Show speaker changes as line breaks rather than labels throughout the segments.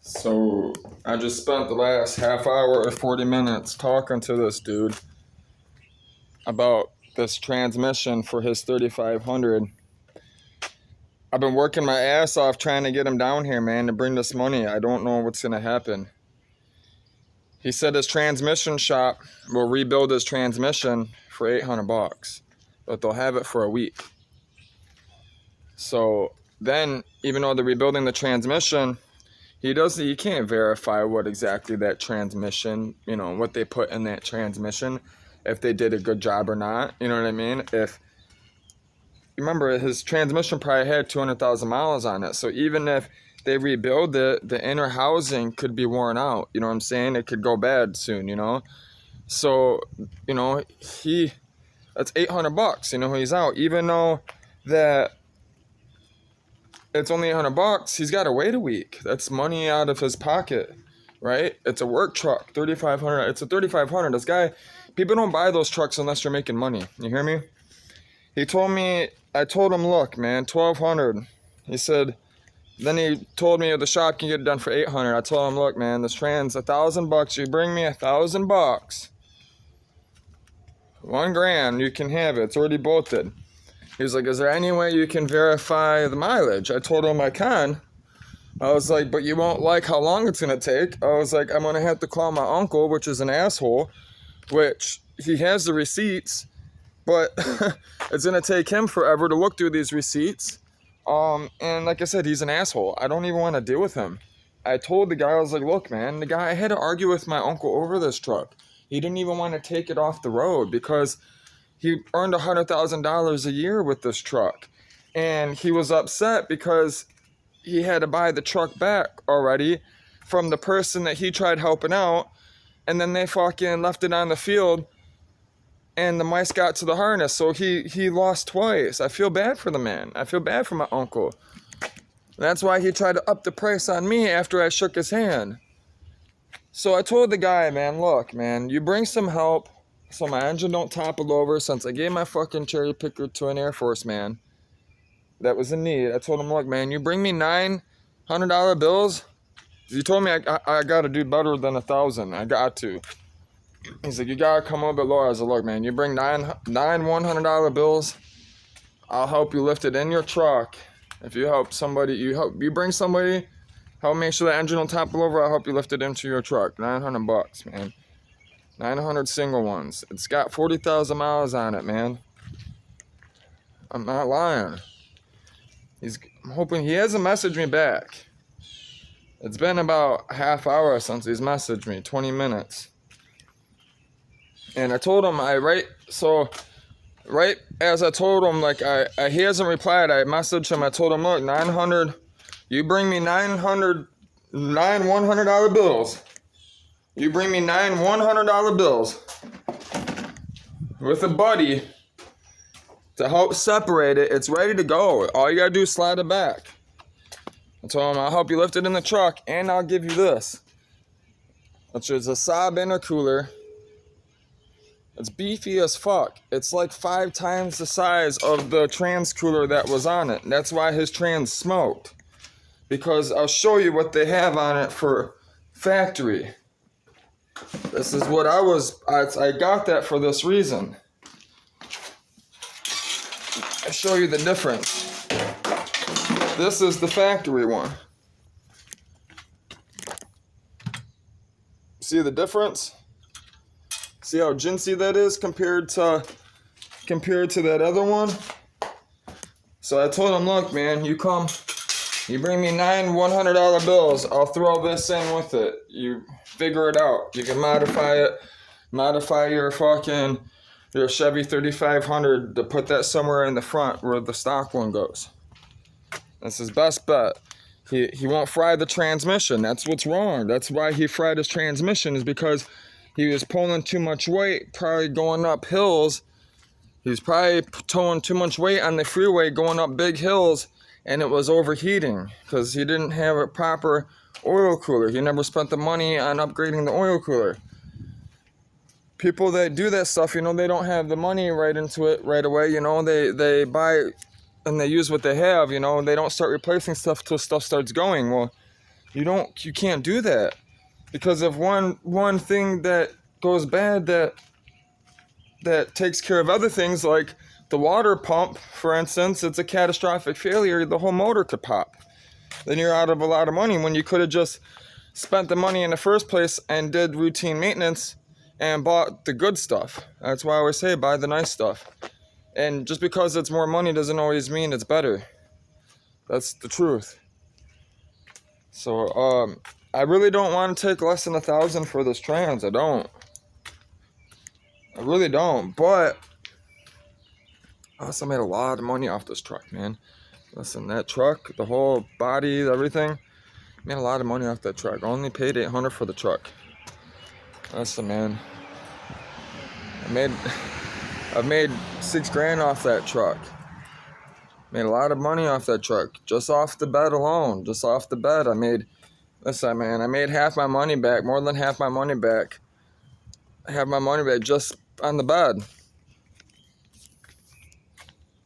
So I just spent the last half hour or 40 minutes talking to this dude about this transmission for his 3500. I've been working my ass off trying to get him down here, man, to bring this money. I don't know what's going to happen. He said his transmission shop will rebuild his transmission for $800, but they'll have it for a week. So then, even though they're rebuilding the transmission, he can't verify what exactly that transmission, what they put in that transmission, if they did a good job or not. You know what I mean? Remember, his transmission probably had 200,000 miles on it. So even if they rebuild it, the inner housing could be worn out. You know what I'm saying? It could go bad soon. So, that's $800. He's out. Even though that it's only $100, he's got to wait a week. That's money out of his pocket, right? It's a work truck, 3,500. It's a 3,500. This guy, people don't buy those trucks unless you're making money. You hear me? I told him, look, man, 1,200. Then he told me the shop can get it done for 800. I told him, look, man, this trans $1,000. You bring me $1,000, $1,000, you can have it. It's already bolted. He was like, is there any way you can verify the mileage? I told him I can. I was like, but you won't like how long it's going to take. I was like, I'm going to have to call my uncle, which is an asshole, which he has the receipts, but it's going to take him forever to look through these receipts. And like I said, he's an asshole. I don't even want to deal with him. I told the guy, I was like, look, man, I had to argue with my uncle over this truck. He didn't even want to take it off the road because he earned $100,000 a year with this truck. And he was upset because he had to buy the truck back already from the person that he tried helping out. And then they fucking left it on the field and the mice got to the harness. So he lost twice. I feel bad for the man. I feel bad for my uncle. That's why he tried to up the price on me after I shook his hand. So I told the guy, man, look, man, you bring some help so my engine don't topple over, since I gave my fucking cherry picker to an Air Force man that was in need. I told him, look, man, you bring me $900 bills. He told me I got to do better than 1,000. I got to. He's like, you got to come a little bit lower. I was like, look, man, you bring nine $100 bills, I'll help you lift it in your truck. If you help somebody, you bring somebody, help make sure the engine don't topple over, I'll help you lift it into your truck. $900, man. 900 single ones. It's got 40,000 miles on it, man. I'm not lying. I'm hoping he hasn't messaged me back. It's been about a half hour since he's messaged me, 20 minutes. And I told him right as I told him, he hasn't replied. I messaged him. I told him, look, 900. You bring me 9 $100 bills. You bring me 9 $100 bills with a buddy to help separate it. It's ready to go. All you gotta do is slide it back. I told him I'll help you lift it in the truck, and I'll give you this, which is a Saab intercooler. It's beefy as fuck. It's like 5 times the size of the trans cooler that was on it. That's why his trans smoked. Because I'll show you what they have on it for factory. This is what I got that for this reason. I'll show you the difference. This is the factory one. See the difference? See how jinsy that is compared to that other one? So I told him, look, man, you bring me 9 $100 bills, I'll throw this in with it. You figure it out. You can modify your Chevy 3500 to put that somewhere in the front where the stock one goes. That's his best bet. He won't fry the transmission. That's what's wrong. That's why he fried his transmission, is because he was pulling too much weight, probably going up hills. He was probably towing too much weight on the freeway going up big hills, and it was overheating because he didn't have a proper oil cooler. He never spent the money on upgrading the oil cooler. People that do that stuff, they don't have the money right into it right away. They buy and they use what they have. They don't start replacing stuff till stuff starts going. Well, You can't do that. Because if one thing that goes bad that takes care of other things, like the water pump, for instance, it's a catastrophic failure, the whole motor could pop. Then you're out of a lot of money when you could have just spent the money in the first place and did routine maintenance and bought the good stuff. That's why I always say buy the nice stuff. And just because it's more money doesn't always mean it's better. That's the truth. So, I really don't want to take less than $1,000 for this trans. I really don't. But I also made a lot of money off this truck, man. Listen, that truck, the whole body, everything, made a lot of money off that truck. I only paid $800 for the truck. Listen, man. I've made $6,000 off that truck. Made a lot of money off that truck. Just off the bed alone. Just off the bed. I made half my money back, more than half my money back. I have my money back just on the bed.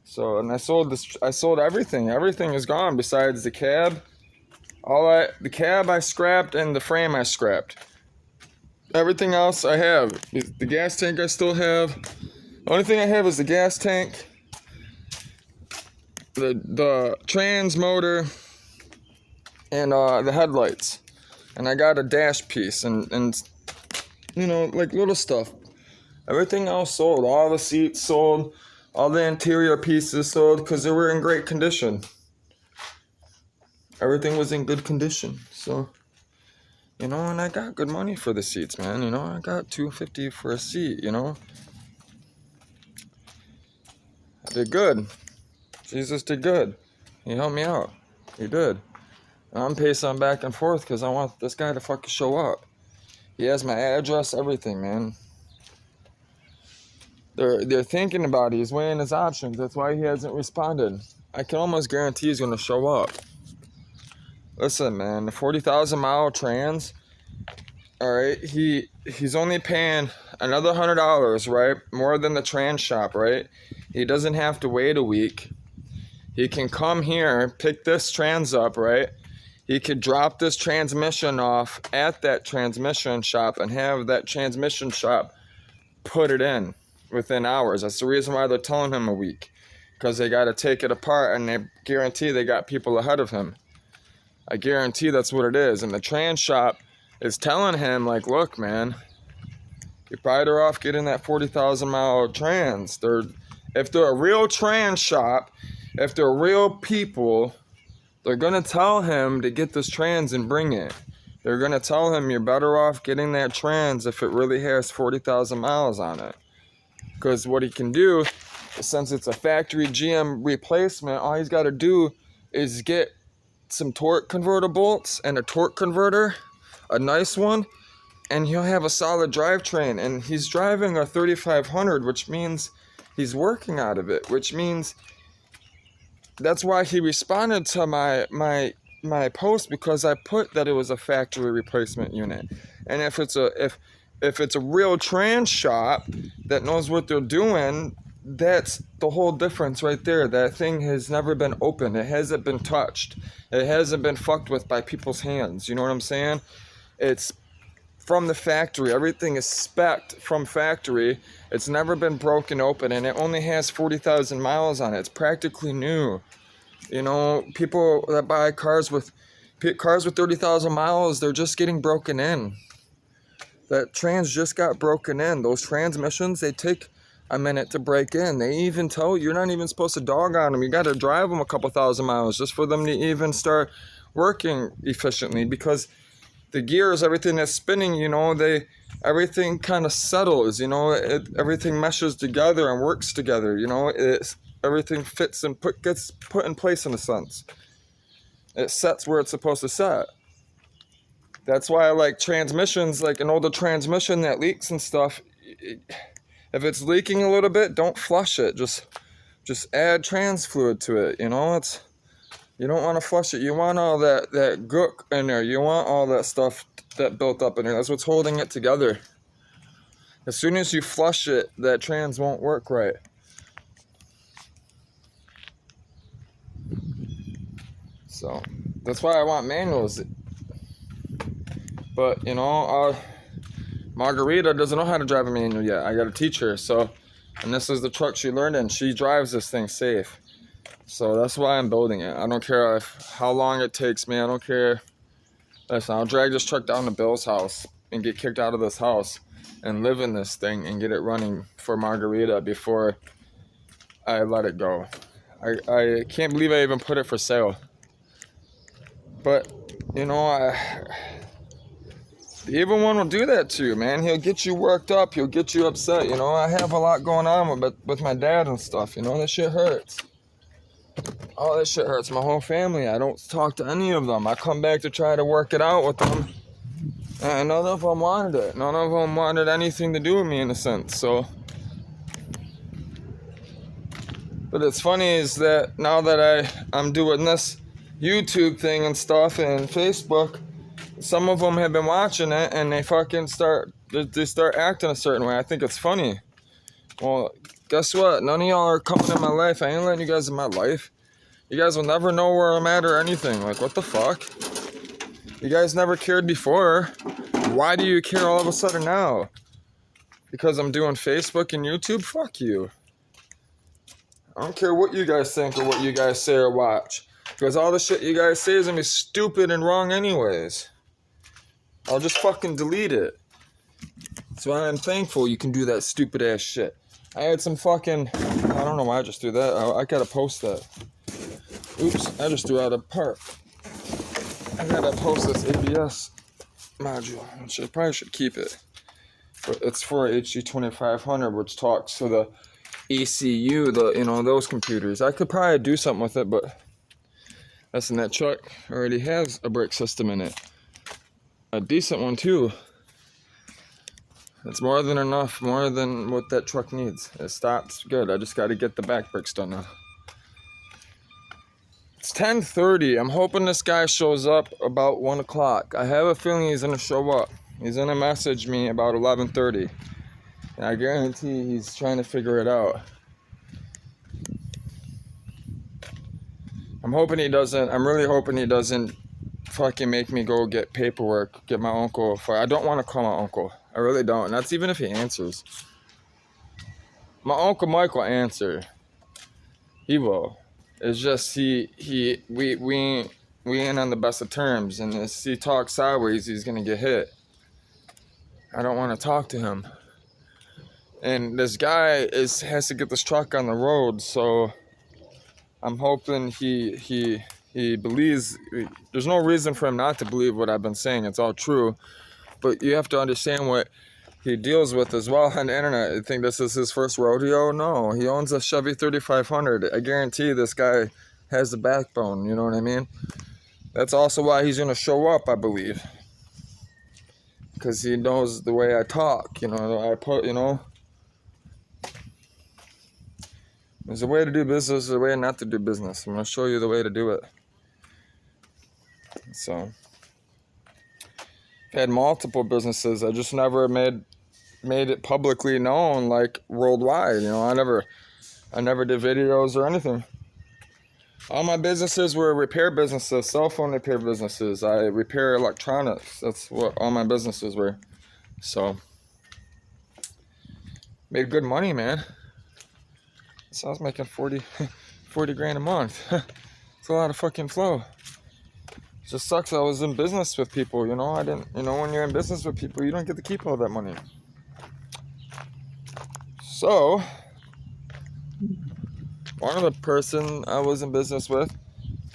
So, and I sold everything. Everything is gone besides the cab. The cab I scrapped and the frame I scrapped. Everything else I have. The gas tank I still have. The only thing I have is the gas tank, the trans motor, and the headlights. And I got a dash piece and like little stuff. Everything else sold. All the seats sold. All the interior pieces sold because they were in great condition. Everything was in good condition. So, and I got good money for the seats, man. I got $250 for a seat, I did good. Jesus did good. He helped me out. He did. And I'm pacing back and forth because I want this guy to fucking show up. He has my address, everything, man. They're thinking about it. He's weighing his options. That's why he hasn't responded. I can almost guarantee he's going to show up. Listen, man, the 40,000 mile trans, all right, he's only paying another $100, right? More than the trans shop, right? He doesn't have to wait a week. He can come here, pick this trans up, right? He could drop this transmission off at that transmission shop and have that transmission shop put it in within hours. That's the reason why they're telling him a week, because they got to take it apart and they guarantee they got people ahead of him. I guarantee that's what it is. And the trans shop is telling him, like, look, man, you're better off getting that 40,000 mile trans. If they're a real trans shop, if they're real people, they're going to tell him to get this trans and bring it. They're going to tell him you're better off getting that trans if it really has 40,000 miles on it. Because what he can do, since it's a factory GM replacement, all he's got to do is get some torque converter bolts and a torque converter, a nice one, and he'll have a solid drivetrain. And he's driving a 3500, which means he's working out of it, which means that's why he responded to my post, because I put that it was a factory replacement unit. And if it's a real trans shop that knows what they're doing, that's the whole difference right there. That thing has never been opened. It hasn't been touched. It hasn't been fucked with by people's hands. You know what I'm saying? It's from the factory. Everything is spec'd from factory. It's never been broken open, and it only has 40,000 miles on it. It's practically new. People that buy cars with 30,000 miles, they're just getting broken in. That trans just got broken in. Those transmissions, they take a minute to break in. They even tell you you're not even supposed to dog on them. You got to drive them a couple thousand miles just for them to even start working efficiently, because the gears, everything that's spinning, everything kind of settles, everything meshes together and works together, everything fits and gets put in place in a sense. It sets where it's supposed to set. That's why I like transmissions, like an older transmission that leaks and stuff. If it's leaking a little bit, don't flush it. Just add trans fluid to it. You don't want to flush it. You want all that gook in there. You want all that stuff that built up in there. That's what's holding it together. As soon as you flush it, that trans won't work right. So that's why I want manuals. But, Margarita doesn't know how to drive a manual yet. I got to teach her. So, and this is the truck she learned in. She drives this thing safe. So that's why I'm building it. I don't care how long it takes me. I don't care. Listen, I'll drag this truck down to Bill's house and get kicked out of this house and live in this thing and get it running for Margarita before I let it go. I can't believe I even put it for sale. But, the evil one will do that to you, man. He'll get you worked up. He'll get you upset. I have a lot going on with my dad and stuff. That shit hurts. Oh, that shit hurts my whole family. I don't talk to any of them. I come back to try to work it out with them. And none of them wanted it. None of them wanted anything to do with me in a sense. So, but it's funny is that now that I'm doing this YouTube thing and stuff and Facebook, some of them have been watching it and they fucking start acting a certain way. I think it's funny. Well, guess what? None of y'all are coming in my life. I ain't letting you guys in my life. You guys will never know where I'm at or anything. Like, what the fuck? You guys never cared before. Why do you care all of a sudden now? Because I'm doing Facebook and YouTube? Fuck you. I don't care what you guys think or what you guys say or watch. Because all the shit you guys say is gonna be stupid and wrong anyways. I'll just fucking delete it. That's why I'm thankful you can do that stupid ass shit. I had some fucking... I don't know why I just threw that. I gotta post that. Oops, I just threw out a part. I gotta post this ABS module. I probably should keep it. But it's for HG2500, which talks to the ECU, those computers. I could probably do something with it, but... Listen, that truck already has a brake system in it. A decent one, too. It's more than enough, more than what that truck needs. It stops good. I just got to get the back brakes done now. It's 10:30. I'm hoping this guy shows up about 1 o'clock. I have a feeling he's going to show up. He's going to message me about 11:30. And I guarantee he's trying to figure it out. I'm really hoping he doesn't fucking make me go get paperwork, get my uncle. I don't want to call my uncle. I really don't. And that's even if he answers. My Uncle Mike will answer. He will. It's just we ain't on the best of terms. And if he talks sideways, he's going to get hit. I don't want to talk to him. And this guy has to get this truck on the road, so I'm hoping he believes. There's no reason for him not to believe what I've been saying. It's all true. But you have to understand what he deals with as well on the internet. You think this is his first rodeo? No, he owns a Chevy 3500. I guarantee this guy has the backbone, you know what I mean? That's also why he's going to show up, I believe. Because he knows the way I talk, There's a way to do business, there's a way not to do business. I'm going to show you the way to do it. So, I've had multiple businesses. I just never made it publicly known, like worldwide. I never did videos or anything. All my businesses were repair businesses, cell phone repair businesses. I repair electronics. That's what all my businesses were. So, made good money, man. So I was making 40 grand a month. It's a lot of fucking flow. It just sucks I was in business with people, I didn't, when you're in business with people, you don't get to keep all that money. So, one of the person I was in business with,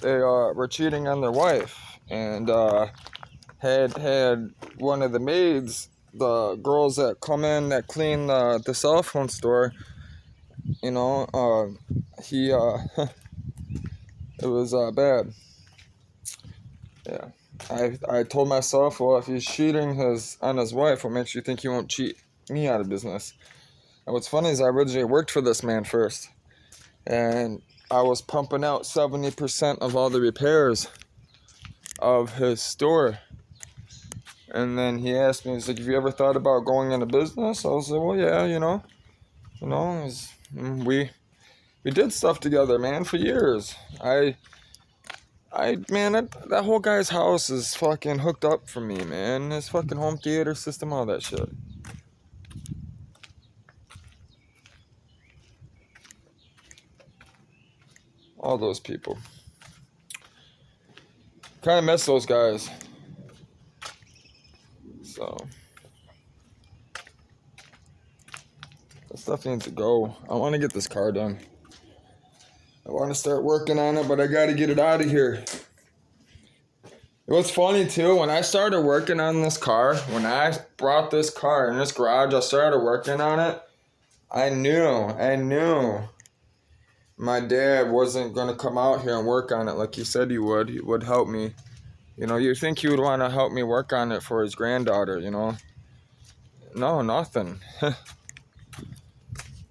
they were cheating on their wife, and had one of the maids, the girls that come in that clean the cell phone store, it was bad. Yeah, I told myself, well, if he's cheating on his wife, what makes you think he won't cheat me out of business? And what's funny is I originally worked for this man first, and I was pumping out 70% of all the repairs of his store. And then he asked me, he's like, have you ever thought about going into business? I was like, well, yeah, we did stuff together, man, for years. Man, that whole guy's house is fucking hooked up for me, man. His fucking home theater system, all that shit. All those people. Kind of miss those guys. So that stuff needs to go. I want to get this car done. I want to start working on it, but I got to get it out of here. It was funny too, when I started working on this car, when I brought this car in this garage, I started working on it. I knew my dad wasn't going to come out here and work on it like he said he would. He would help me. You know, you'd think he would want to help me work on it for his granddaughter, you know. No, nothing.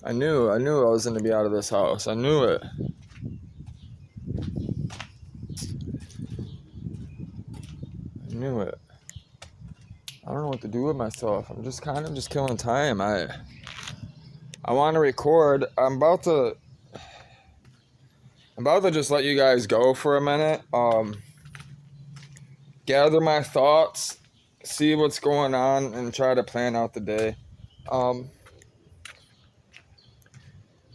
I knew I was going to be out of this house. I knew it. I knew it. I don't know what to do with myself. I'm just kind of just killing time. I want to record. I'm about to just let you guys go for a minute. Gather my thoughts, see what's going on, and try to plan out the day. I'm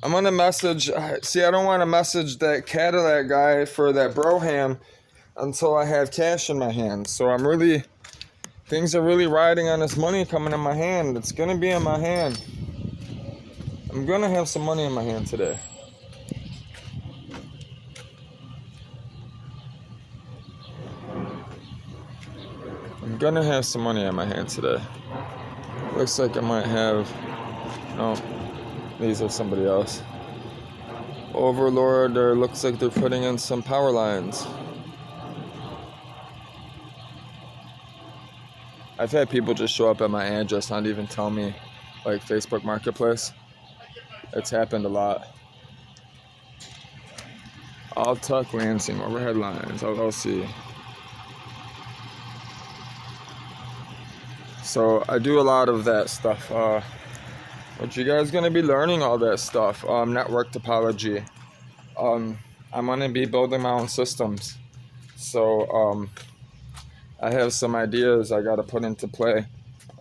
gonna message. See, I don't want to message that Cadillac guy for that Broham until I have cash in my hand. So things are really riding on this money coming in my hand. It's gonna be in my hand. I'm gonna have some money in my hand today. I'm gonna have some money in my hand today. Looks like I might have. Oh, these are somebody else. Overlord, or looks like they're putting in some power lines. I've had people just show up at my address, not even tell me, like Facebook Marketplace. It's happened a lot. All Tuck Lansing, overhead lines, LLC. So I do a lot of that stuff. But you guys gonna be learning all that stuff. Network topology. I'm gonna be building my own systems. So I have some ideas I gotta put into play.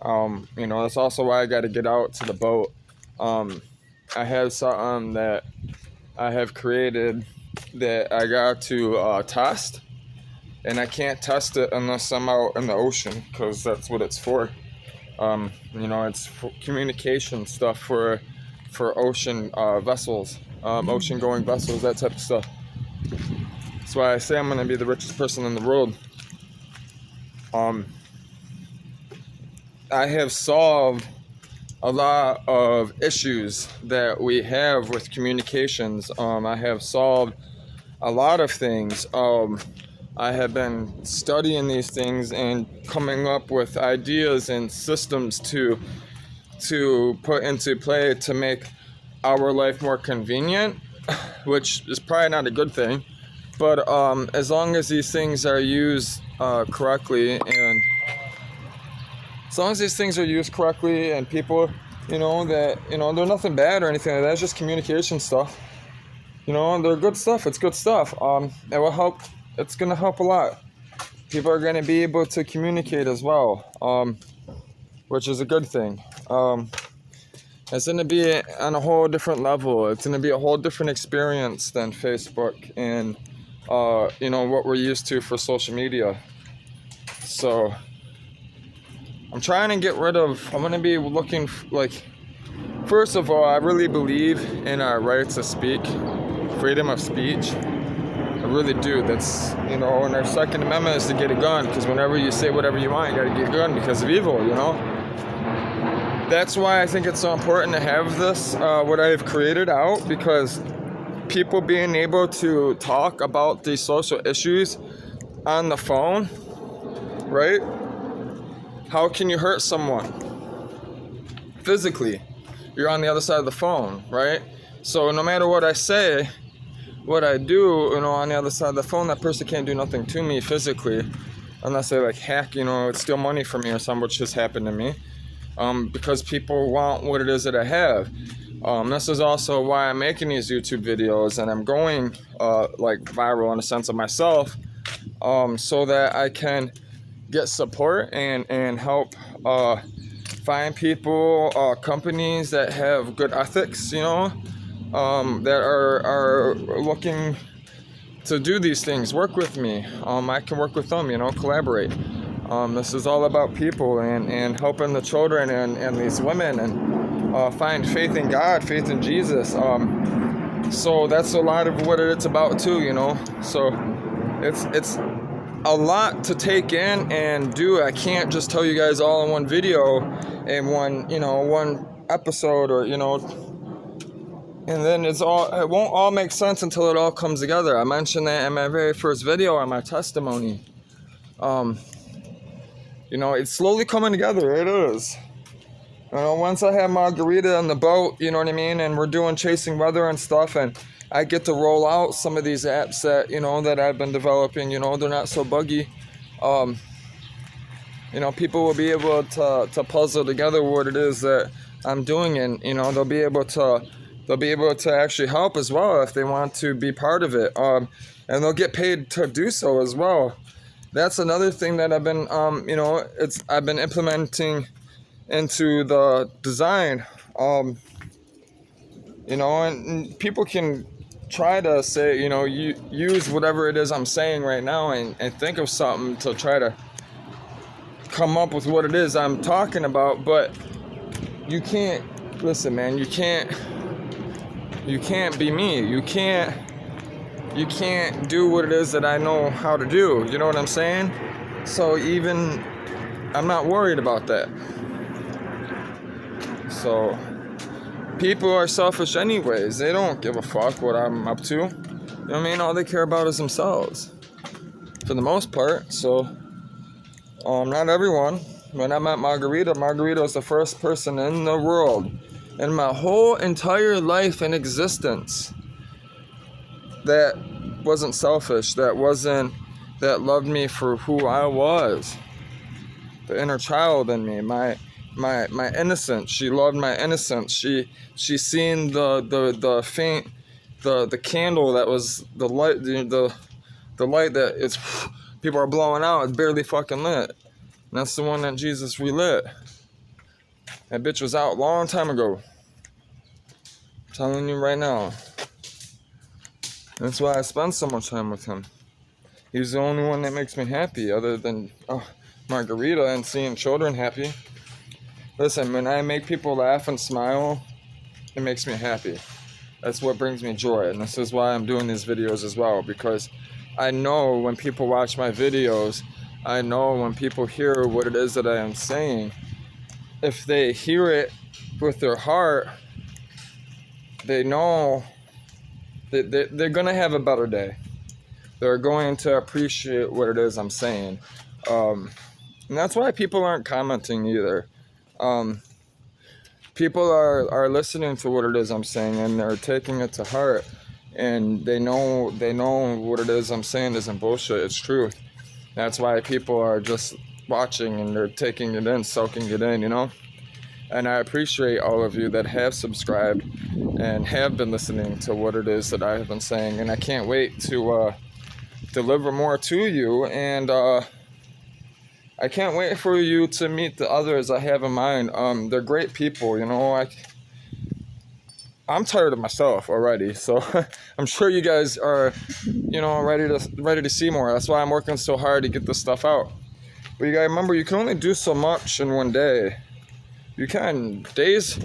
You know, that's also why I gotta get out to the boat. I have something that I have created that I got to test. And I can't test it unless I'm out in the ocean, because that's what it's for. You know, it's for communication stuff for ocean vessels, ocean-going vessels, that type of stuff. That's why I say I'm going to be the richest person in the world. I have solved a lot of issues that we have with communications. I have solved a lot of things. I have been studying these things and coming up with ideas and systems to put into play to make our life more convenient, which is probably not a good thing. But as long as these things are used correctly, and as long as these things are used correctly, and people, you know, that, you know, they're nothing bad or anything like that. It's just communication stuff. You know, they're good stuff. It's good stuff. It will help. It's going to help a lot. People are going to be able to communicate as well, which is a good thing. It's going to be on a whole different level. It's going to be a whole different experience than Facebook and, you know, what we're used to for social media. So I'm trying to get rid of, I'm going to be looking, first of all, I really believe in our right to speak, freedom of speech. I really do. That's, you know, and our Second Amendment is to get a gun, because whenever you say whatever you want, you gotta get a gun because of evil, you know? That's why I think it's so important to have this, what I've created out, because people being able to talk about these social issues on the phone, right? How can you hurt someone? Physically. You're on the other side of the phone, right? So no matter what I say, what I do, you know, on the other side of the phone, that person can't do nothing to me physically, unless they hack, you know, steal money from me or something, which has happened to me, because people want what it is that I have. This is also why I'm making these YouTube videos, and I'm going viral in a sense of myself, so that I can get support and help find people, companies that have good ethics, that are looking to do these things, work with me. I can work with them, collaborate. This is all about people and helping the children and these women and find faith in God, faith in Jesus. So that's a lot of what it's about too, So it's a lot to take in and do. I can't just tell you guys all in one video in one episode, or and then it won't all make sense until it all comes together. I mentioned that in my very first video on my testimony. It's slowly coming together. It is. Once I have Margarita on the boat, you know what I mean, and we're doing Chasing Weather and stuff, and I get to roll out some of these apps that, that I've been developing, they're not so buggy. People will be able to puzzle together what it is that I'm doing, and, they'll be able to actually help as well if they want to be part of it. And they'll get paid to do so as well. That's another thing that I've been, I've been implementing into the design, and people can try to say, you use whatever it is I'm saying right now and think of something to try to come up with what it is I'm talking about, but you can't, listen, man, you can't be me. You can't do what it is that I know how to do, you know what I'm saying? So I'm not worried about that. So people are selfish anyways. They don't give a fuck what I'm up to. You know what I mean? All they care about is themselves, for the most part. So, not everyone. When I met Margarita was the first person in the world, in my whole entire life and existence, that wasn't selfish, that loved me for who I was. The inner child in me, my innocence. She loved my innocence. She seen the faint, the candle that was the light, the light that it's people are blowing out. It's barely fucking lit. And that's the one that Jesus relit. That bitch was out a long time ago. I'm telling you right now. That's why I spend so much time with him. He's the only one that makes me happy, other than Margarita and seeing children happy. Listen, when I make people laugh and smile, it makes me happy. That's what brings me joy, and this is why I'm doing these videos as well, because I know when people watch my videos, I know when people hear what it is that I am saying, if they hear it with their heart, they know that they're going to have a better day. They're going to appreciate what it is I'm saying. And that's why people aren't commenting either. People are listening to what it is I'm saying, and they're taking it to heart, and they know what it is I'm saying isn't bullshit, it's truth. That's why people are just watching and they're taking it in, soaking it in, And I appreciate all of you that have subscribed and have been listening to what it is that I have been saying, and I can't wait to deliver more to you, and I can't wait for you to meet the others I have in mind. They're great people, I'm tired of myself already, so I'm sure you guys are, ready to see more. That's why I'm working so hard to get this stuff out. But you gotta remember, you can only do so much in one day. You can. Days,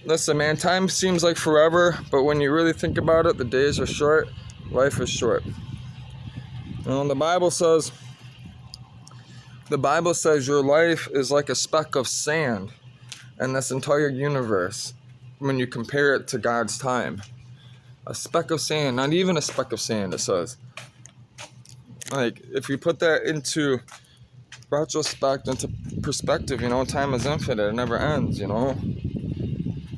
listen, man, time seems like forever, but when you really think about it, the days are short, life is short. The Bible says your life is like a speck of sand in this entire universe when you compare it to God's time. A speck of sand, not even a speck of sand, it says. Like, if you put that into retrospect, into perspective, time is infinite, it never ends,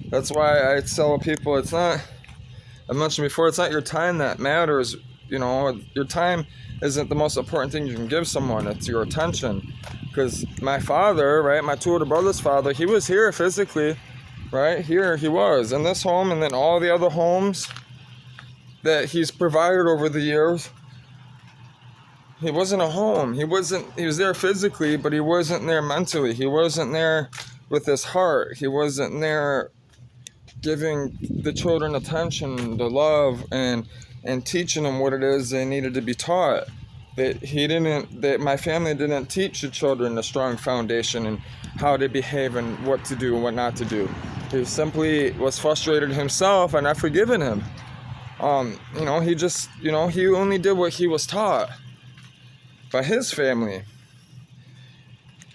That's why I tell people, it's not, I mentioned before, it's not your time that matters, your time isn't the most important thing you can give someone, it's your attention. Because my father, right, my two older brothers' father, he was here physically, right, here he was, in this home, and then all the other homes that he's provided over the years. he wasn't a home. He was there physically, but he wasn't there mentally. He wasn't there with his heart. He wasn't there giving the children attention, the love, and teaching them what it is they needed to be taught. That my family didn't teach the children a strong foundation and how to behave and what to do and what not to do. He simply was frustrated himself, and I've forgiven him. He just, he only did what he was taught by his family.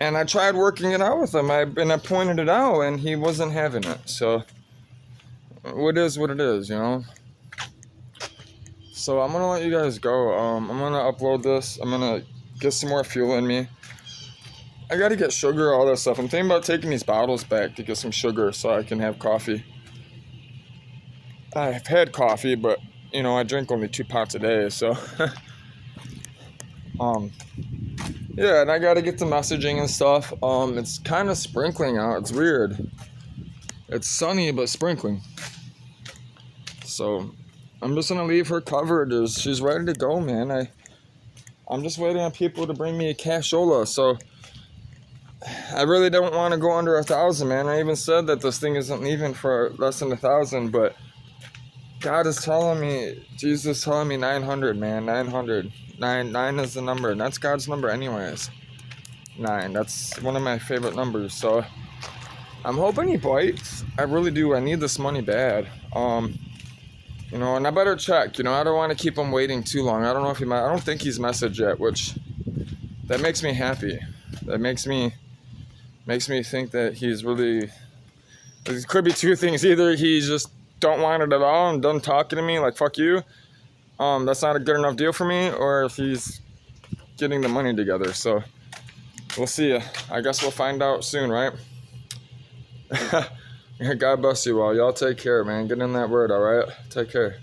And I tried working it out with him. I pointed it out, and he wasn't having it. So, it is what it is, So I'm gonna let you guys go. I'm gonna upload this. I'm gonna get some more fuel in me. I gotta get sugar, all that stuff. I'm thinking about taking these bottles back to get some sugar so I can have coffee. I've had coffee, but I drink only 2 pots a day, so yeah, and I gotta get the messaging and stuff. It's kind of sprinkling out. It's weird. It's sunny but sprinkling. So I'm just gonna leave her covered. She's ready to go, man. I'm just waiting on people to bring me a cashola. So I really don't want to go under 1,000, man. I even said that this thing isn't leaving for less than 1,000, but God is telling me, Jesus is telling me 900, man. 900. 9 is the number, and that's God's number anyways. 9. That's one of my favorite numbers. So I'm hoping he bites. I really do. I need this money bad. And I better check. I don't want to keep him waiting too long. I don't know if I don't think he's messaged yet, which that makes me happy. That makes me think that he's really. It could be two things. Either he's just don't want it at all and done talking to me like fuck you. That's not a good enough deal for me, or if he's getting the money together. So we'll see. I guess we'll find out soon, right? God bless you all. Y'all take care, man. Get in that word, all right? Take care.